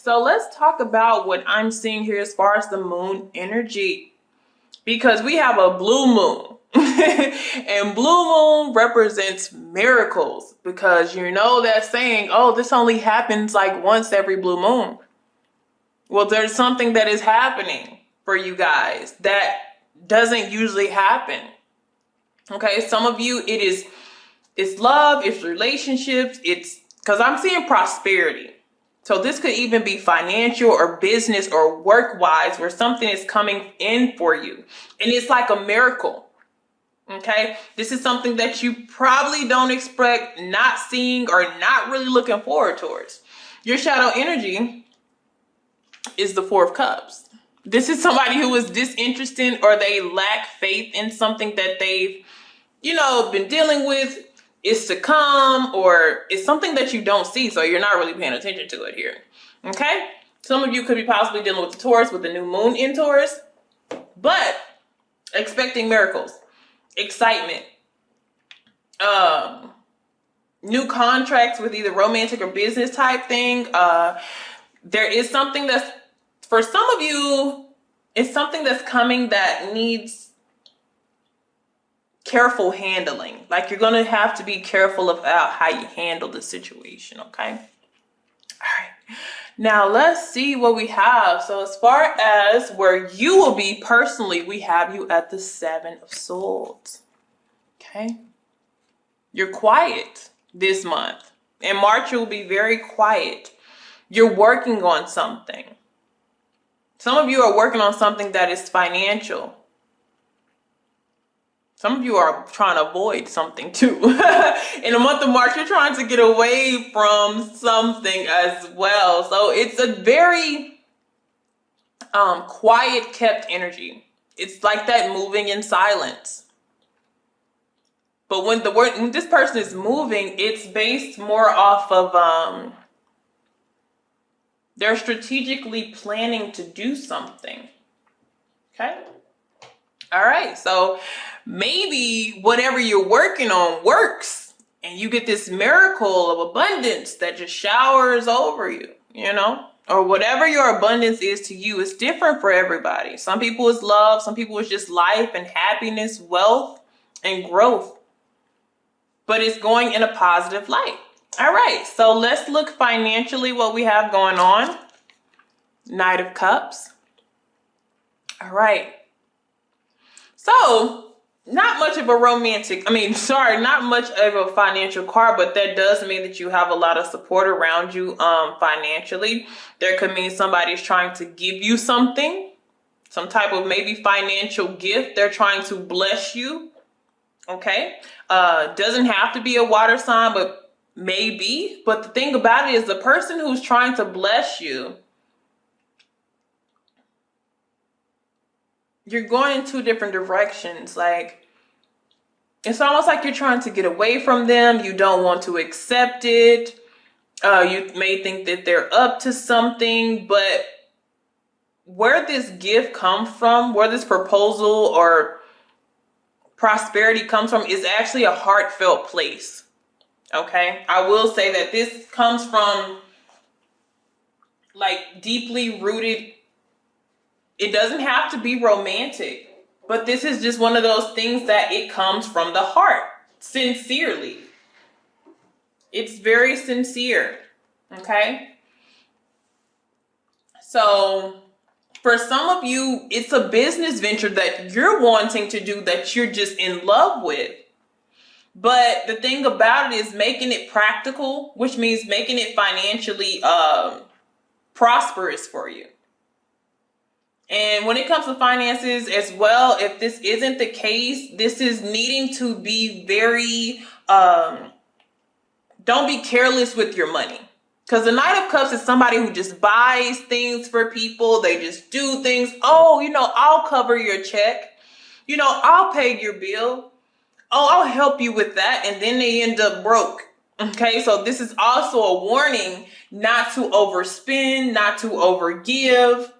So let's talk about what I'm seeing here as far as the moon energy, because we have a blue moon and blue moon represents miracles, because you know that saying, oh, this only happens like once every blue moon. Well, there's something that is happening for you guys that doesn't usually happen. Okay, some of you, it's love, it's relationships, it's because I'm seeing prosperity. So this could even be financial or business or work-wise, where something is coming in for you. And it's like a miracle. Okay, this is something that you probably don't expect, not seeing, or not really looking forward towards. Your shadow energy is the Four of Cups. This is somebody who is disinterested, or they lack faith in something that they've, been dealing with. Is to come, or it's something that you don't see, so you're not really paying attention to it here. Okay, some of you could be possibly dealing with the Taurus, with the new moon in Taurus, but expecting miracles, excitement, new contracts with either romantic or business type thing. There is something that's, for some of you, it's something that's coming that needs careful handling. Like, you're going to have to be careful about how you handle the situation. Okay. All right. Now let's see what we have. So as far as where you will be personally, we have you at the Seven of Swords. Okay. You're quiet this month. In March, you'll be very quiet. You're working on something. Some of you are working on something that is financial. Some of you are trying to avoid something too. In the month of March, you're trying to get away from something as well. So it's a very quiet, kept energy. It's like that moving in silence. But when this person is moving, it's based more off of they're strategically planning to do something. Okay. All right. So maybe whatever you're working on works, and you get this miracle of abundance that just showers over you, or whatever your abundance is to you. It's different for everybody. Some people it's love. Some people it's just life and happiness, wealth and growth, but it's going in a positive light. All right. So let's look financially what we have going on. Knight of Cups. All right. So not much of a not much of a financial card, but that does mean that you have a lot of support around you financially. There could mean somebody's trying to give you something, some type of maybe financial gift. They're trying to bless you. Okay. Doesn't have to be a water sign, but maybe. But the thing about it is, the person who's trying to bless you, you're going in two different directions. Like, it's almost like you're trying to get away from them. You don't want to accept it. You may think that they're up to something, but where this gift comes from, where this proposal or prosperity comes from, is actually a heartfelt place. Okay. I will say that this comes from like deeply rooted. It doesn't have to be romantic, but this is just one of those things that it comes from the heart, sincerely. It's very sincere. Okay. So for some of you, it's a business venture that you're wanting to do, that you're just in love with. But the thing about it is making it practical, which means making it financially prosperous for you. And when it comes to finances as well, if this isn't the case, this is needing to be very, don't be careless with your money. Because the Knight of Cups is somebody who just buys things for people. They just do things. Oh, I'll cover your check. I'll pay your bill. Oh, I'll help you with that. And then they end up broke. Okay, so this is also a warning not to overspend, not to overgive.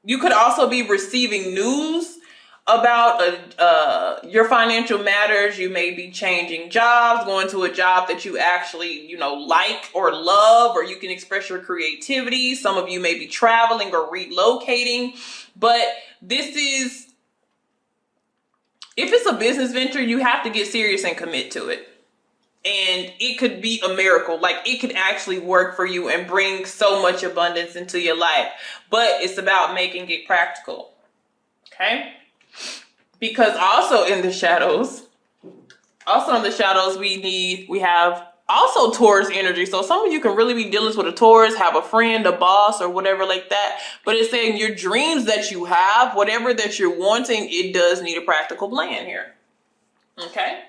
You could also be receiving news about your financial matters. You may be changing jobs, going to a job that you actually, you know, like or love, or you can express your creativity. Some of you may be traveling or relocating, but this is, if it's a business venture, you have to get serious and commit to it. And it could be a miracle. Like, it could actually work for you and bring so much abundance into your life. But it's about making it practical. Okay? Because also in the shadows, we have also Taurus energy. So some of you can really be dealing with a Taurus, have a friend, a boss, or whatever like that. But it's saying your dreams that you have, whatever that you're wanting, it does need a practical plan here. Okay?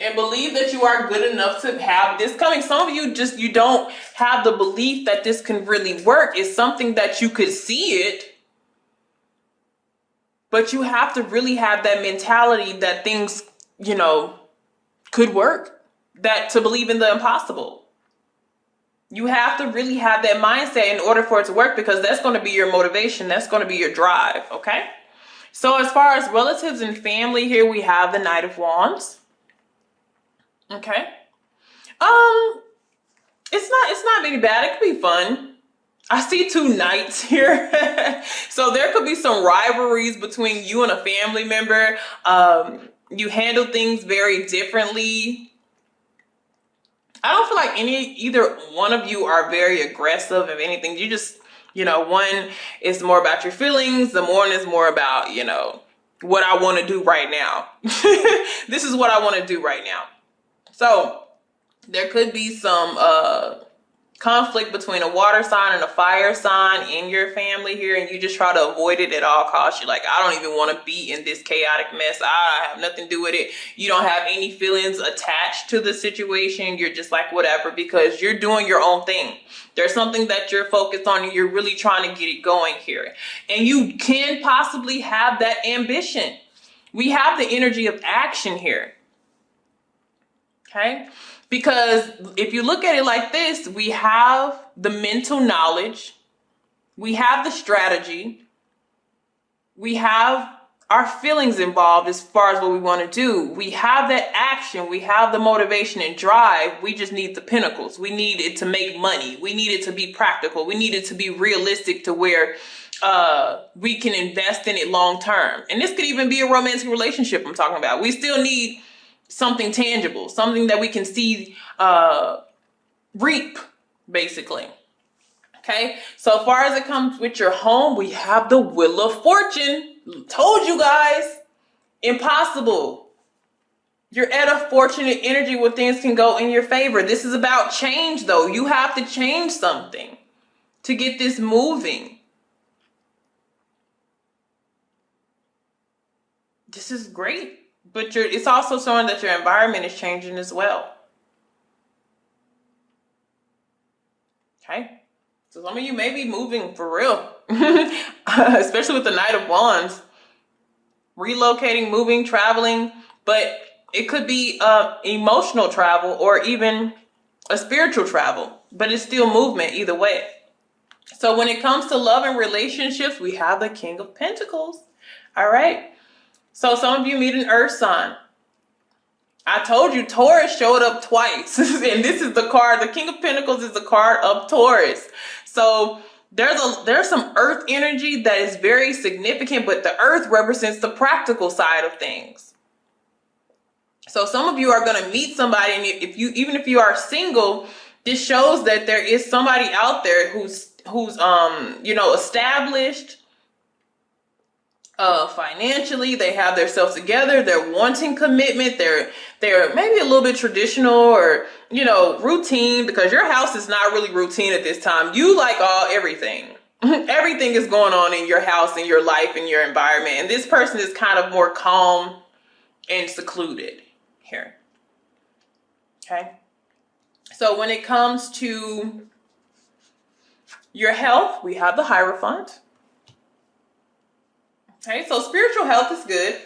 And believe that you are good enough to have this coming. Some of you you don't have the belief that this can really work. It's something that you could see it, but you have to really have that mentality that things, you know, could work, that to believe in the impossible. You have to really have that mindset in order for it to work, because that's going to be your motivation. That's going to be your drive. Okay. So as far as relatives and family, here we have the Knight of Wands. Okay. It's not really bad. It could be fun. I see 2 knights here. So there could be some rivalries between you and a family member. You handle things very differently. I don't feel like either one of you are very aggressive. If anything, you just, you know, one is more about your feelings. The one is more about, you know, what I want to do right now. This is what I want to do right now. So there could be some conflict between a water sign and a fire sign in your family here, and you just try to avoid it at all costs. You're like, I don't even want to be in this chaotic mess. I have nothing to do with it. You don't have any feelings attached to the situation. You're just like, whatever, because you're doing your own thing. There's something that you're focused on, and you're really trying to get it going here. And you can possibly have that ambition. We have the energy of action here. Okay? Because if you look at it like this, we have the mental knowledge, we have the strategy, we have our feelings involved as far as what we want to do. We have that action, we have the motivation and drive. We just need the pinnacles. We need it to make money. We need it to be practical. We need it to be realistic to where we can invest in it long term. And this could even be a romantic relationship I'm talking about. We still need something tangible, something that we can see reap, basically. Okay, so far as it comes with your home, we have the Wheel of Fortune. Told you guys, impossible. You're at a fortunate energy where things can go in your favor. This is about change, though. You have to change something to get this moving. This is great. But it's also showing that your environment is changing as well. Okay. So some of you may be moving for real. Especially with the Knight of Wands. Relocating, moving, traveling. But it could be emotional travel or even a spiritual travel. But it's still movement either way. So when it comes to love and relationships, we have the King of Pentacles. All right. So some of you meet an earth sign. I told you Taurus showed up twice. And this is the card. The King of Pentacles is the card of Taurus. So there's some earth energy that is very significant, but the earth represents the practical side of things. So some of you are going to meet somebody, and even if you are single, this shows that there is somebody out there who's you know, established financially. They have themselves together. They're wanting commitment. They're maybe a little bit traditional or, you know, routine, because your house is not really routine at this time. You like everything. Everything is going on in your house, in your life, in your environment. And this person is kind of more calm and secluded here. Okay. So when it comes to your health, we have the Hierophant. Okay, so spiritual health is good.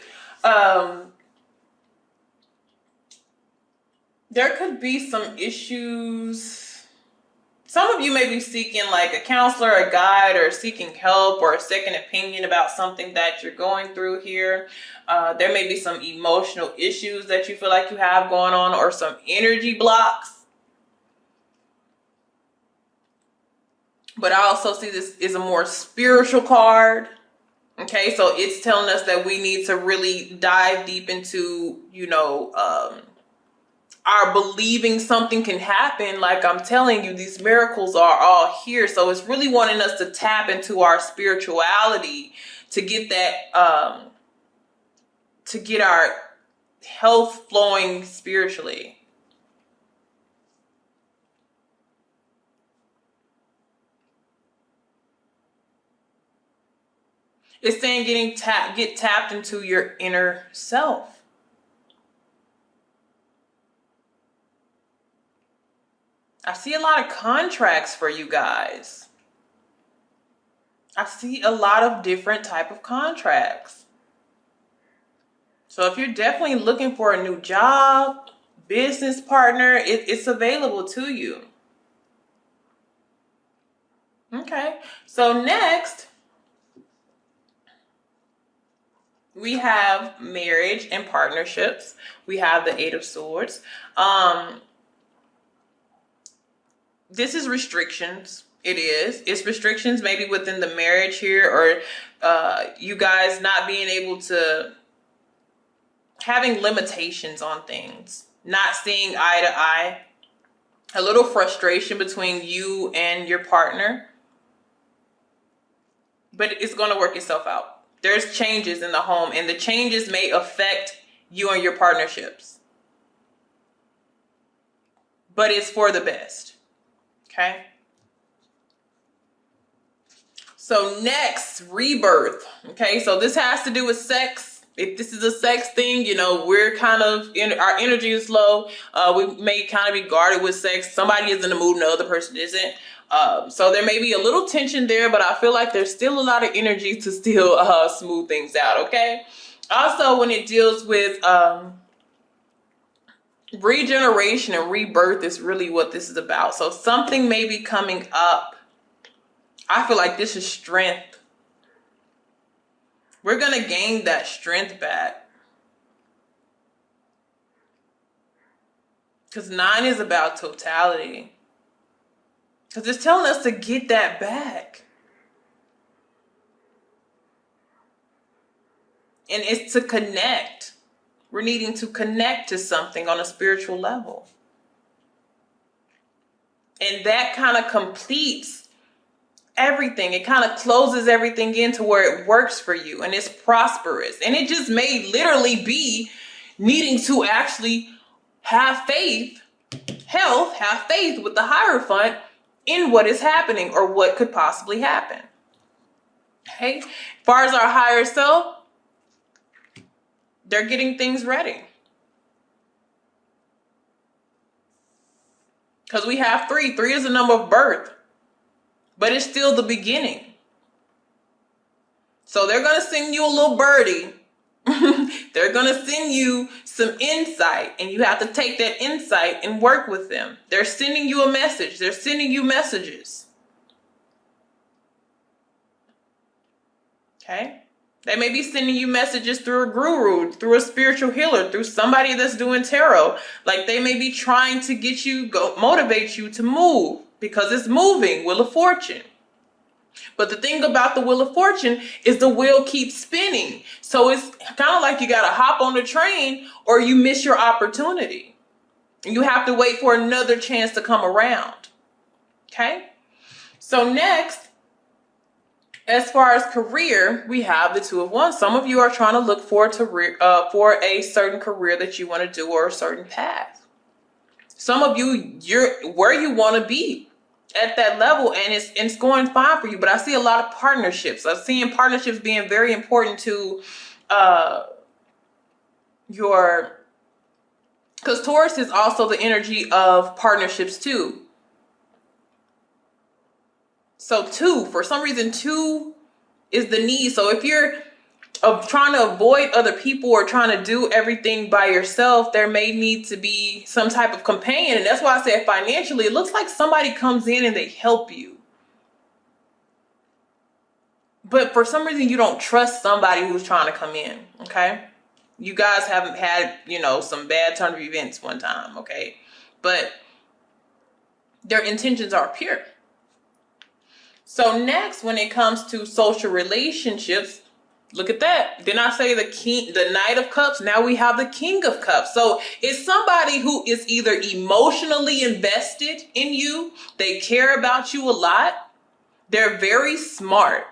There could be some issues Some of you may be seeking like a counselor, a guide, or seeking help or a second opinion about something that you're going through here. There may be some emotional issues that you feel like you have going on, or some energy blocks. But I also see this is a more spiritual card. Okay, so it's telling us that we need to really dive deep into, our believing something can happen. Like I'm telling you, these miracles are all here. So it's really wanting us to tap into our spirituality to get that, to get our health flowing spiritually. It's saying get tapped into your inner self. I see a lot of contracts for you guys. I see a lot of different type of contracts. So if you're definitely looking for a new job, business partner, it's available to you. Okay, so next we have marriage and partnerships. We have the Eight of Swords. This is restrictions. It's restrictions maybe within the marriage here, or you guys not being able to, having limitations on things, not seeing eye to eye, a little frustration between you and your partner. But it's going to work itself out. There's changes in the home, and the changes may affect you and your partnerships. But it's for the best. Okay. So next, rebirth. Okay, so this has to do with sex. If this is a sex thing, we're kind of our energy is low. We may kind of be guarded with sex. Somebody is in the mood and the other person isn't. So there may be a little tension there, but I feel like there's still a lot of energy to still smooth things out. Okay. Also, when it deals with regeneration and rebirth is really what this is about. So something may be coming up. I feel like this is strength. We're going to gain that strength back. Because 9 is about totality. Because it's telling us to get that back. And it's to connect. We're needing to connect to something on a spiritual level. And that kind of completes everything. It kind of closes everything into where it works for you and it's prosperous. And it just may literally be needing to actually have faith, have faith with the Hierophant in what is happening or what could possibly happen. Okay, as far as our higher self, they're getting things ready. Because we have 3. 3 is the number of birth. But it's still the beginning. So they're going to send you a little birdie. They're going to send you some insight. And you have to take that insight and work with them. They're sending you a message. They're sending you messages. Okay? They may be sending you messages through a guru, through a spiritual healer, through somebody that's doing tarot. Like they may be trying to get you, motivate you to move because it's moving, Wheel of Fortune. But the thing about the Wheel of Fortune is the wheel keeps spinning. So it's kind of like you got to hop on the train or you miss your opportunity. You have to wait for another chance to come around. Okay? So next, as far as career, we have the 2 of Wands. Some of you are trying to look for a certain career that you want to do or a certain path. Some of you, you're where you want to be at that level, and it's going fine for you. But I see a lot of partnerships. I'm seeing partnerships being very important to because Taurus is also the energy of partnerships too. So 2, for some reason, 2 is the need. So if you're of trying to avoid other people or trying to do everything by yourself, there may need to be some type of companion. And that's why I said financially, it looks like somebody comes in and they help you. But for some reason, you don't trust somebody who's trying to come in, okay? You guys haven't had, you know, some bad turn of events one time, okay? But their intentions are pure. So next, when it comes to social relationships, look at that. Didn't I say the Knight of Cups? Now we have the King of Cups. So it's somebody who is either emotionally invested in you, they care about you a lot, they're very smart,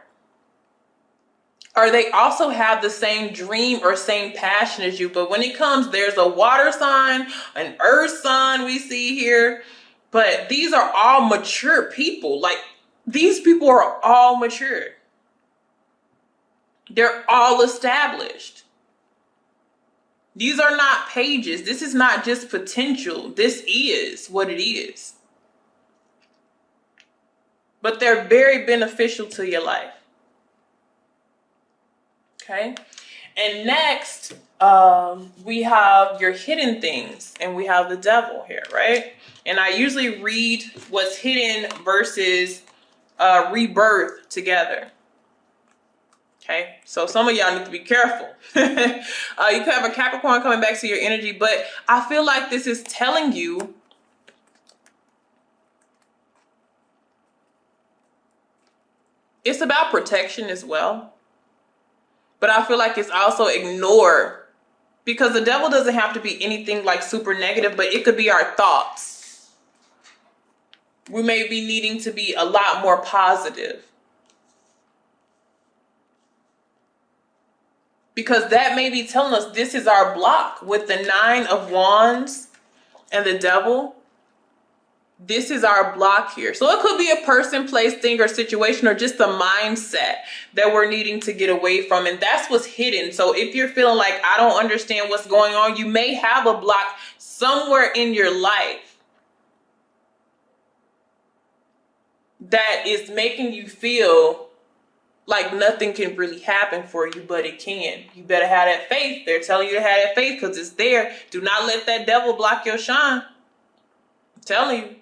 or they also have the same dream or same passion as you. But when it comes, there's a water sign, an earth sign we see here. But these are all mature people. Like, these people are all mature. They're all established. These are not pages. This is not just potential. This is what it is. But they're very beneficial to your life. Okay? And next, we have your hidden things, and we have the devil here, right? And I usually read what's hidden versus rebirth together. Okay, so some of y'all need to be careful. You could have a Capricorn coming back to your energy, but I feel like this is telling you it's about protection as well. But I feel like it's also ignore, because the devil doesn't have to be anything like super negative, but it could be our thoughts. We may be needing to be a lot more positive. Because that may be telling us this is our block with the 9 of Wands and the devil. This is our block here. So it could be a person, place, thing, or situation, or just a mindset that we're needing to get away from. And that's what's hidden. So if you're feeling like, I don't understand what's going on, you may have a block somewhere in your life that is making you feel like nothing can really happen for you, but it can. You better have that faith. They're telling you to have that faith because it's there. Do not let that devil block your shine. I'm telling you.